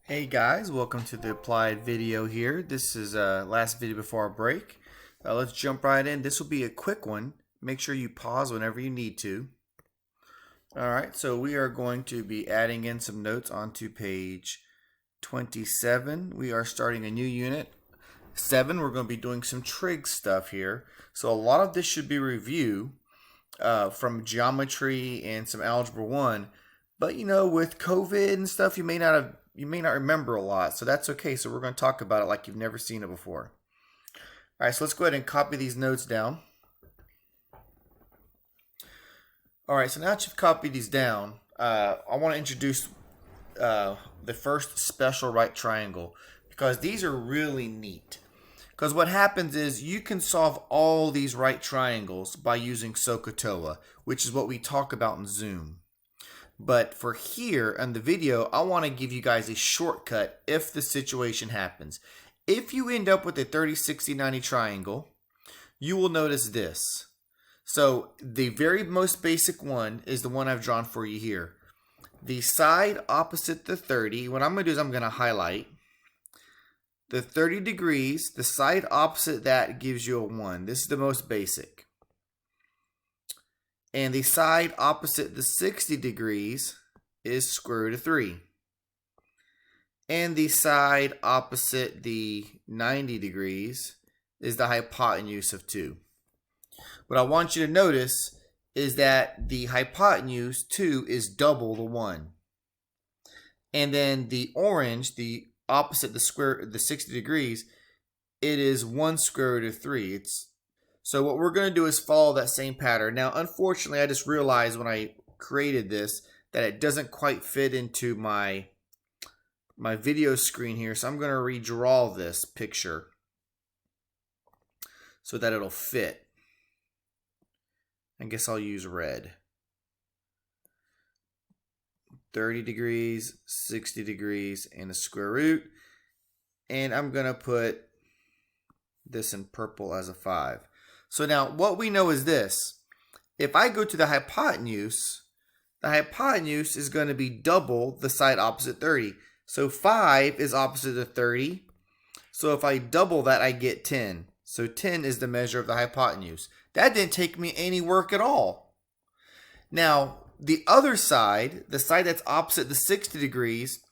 Hey guys, welcome to the applied video here. This is last video before our break. Let's jump right in. This will be a quick one. Make sure you pause whenever you need to. Alright, so we are going to be adding in some notes onto page 27. We are starting a new unit. 7, we're going to be doing some trig stuff here. So a lot of this should be review from geometry and some algebra 1. But you know, with COVID and stuff, you may not remember a lot, so that's okay. So we're going to talk about it like you've never seen it before. All right, so let's go ahead and copy these notes down. All right, so now that you've copied these down, I want to introduce the first special right triangle because these are really neat. Because what happens is you can solve all these right triangles by using SOHCAHTOA, which is what we talk about in Zoom. But for here in the video, I want to give you guys a shortcut if the situation happens. If you end up with a 30, 60, 90 triangle, you will notice this. So the very most basic one is the one I've drawn for you here. The side opposite the 30, what I'm going to do is I'm going to highlight the 30 degrees. The side opposite that gives you a 1. This is the most basic. And the side opposite the 60 degrees is square root of 3. And the side opposite the 90 degrees is the hypotenuse of 2. What I want you to notice is that the hypotenuse 2 is double the 1. And then the orange, the opposite the 60 degrees, it is 1 square root of 3. So what we're going to do is follow that same pattern. Now, unfortunately, I just realized when I created this that it doesn't quite fit into my video screen here. So I'm going to redraw this picture so that it'll fit. I guess I'll use red. 30 degrees, 60 degrees, and the square root. And I'm going to put this in purple as a 5. So now what we know is this. If I go to the hypotenuse is going to be double the side opposite 30. So 5 is opposite of 30. So if I double that, I get 10. So 10 is the measure of the hypotenuse. That didn't take me any work at all. Now, the other side, the side that's opposite the 60 degrees,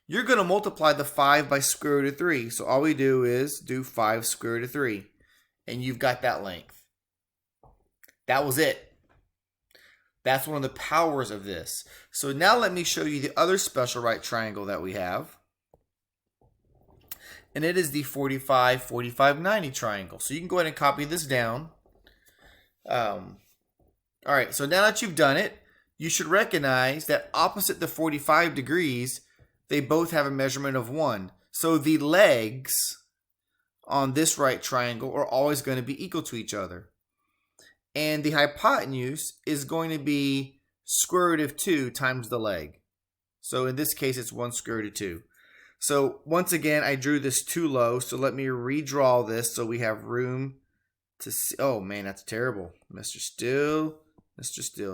you're going to multiply the 5 by square root of 3. So all we do is do 5 square root of 3. And you've got that length. That was it. That's one of the powers of this. So now let me show you the other special right triangle that we have. And it is the 45, 45, 90 triangle. So you can go ahead and copy this down. All right, so now that you've done it, you should recognize that opposite the 45 degrees, they both have a measurement of 1. So the legs on this right triangle are always going to be equal to each other. And the hypotenuse is going to be square root of 2 times the leg. So in this case, it's 1 square root of 2. So once again, I drew this too low. So let me redraw this so we have room to see. Oh man, that's terrible. Mr. Still,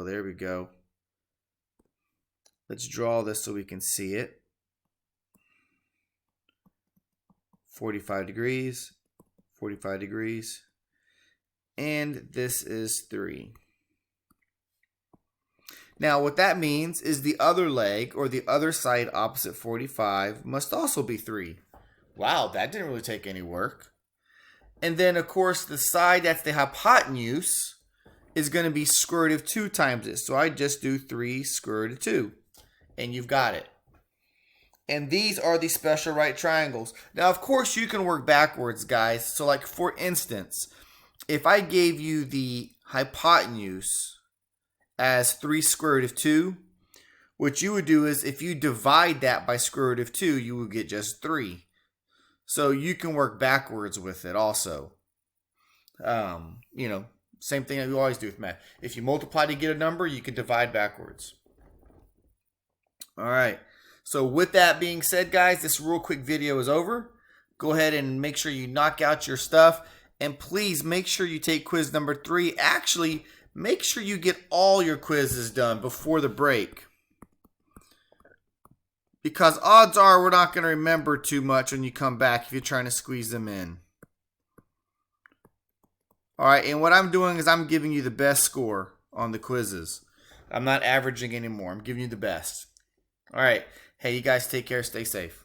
there we go. Let's draw this so we can see it. 45 degrees, 45 degrees, and this is 3. Now what that means is the other leg, or the other side opposite 45, must also be 3. Wow, that didn't really take any work. And then of course the side that's the hypotenuse is going to be square root of 2 times this. So I just do 3 square root of 2, and you've got it. And these are the special right triangles. Now, of course, you can work backwards, guys. So, like, for instance, if I gave you the hypotenuse as 3 square root of 2, what you would do is if you divide that by square root of 2, you would get just 3. So, you can work backwards with it also. You know, same thing that you always do with math. If you multiply to get a number, you can divide backwards. All right. So with that being said, guys, this real quick video is over. Go ahead and make sure you knock out your stuff. And please make sure you take quiz number 3. Actually, make sure you get all your quizzes done before the break. Because odds are we're not going to remember too much when you come back if you're trying to squeeze them in. Alright, and what I'm doing is I'm giving you the best score on the quizzes. I'm not averaging anymore. I'm giving you the best. Alright, hey, you guys take care. Stay safe.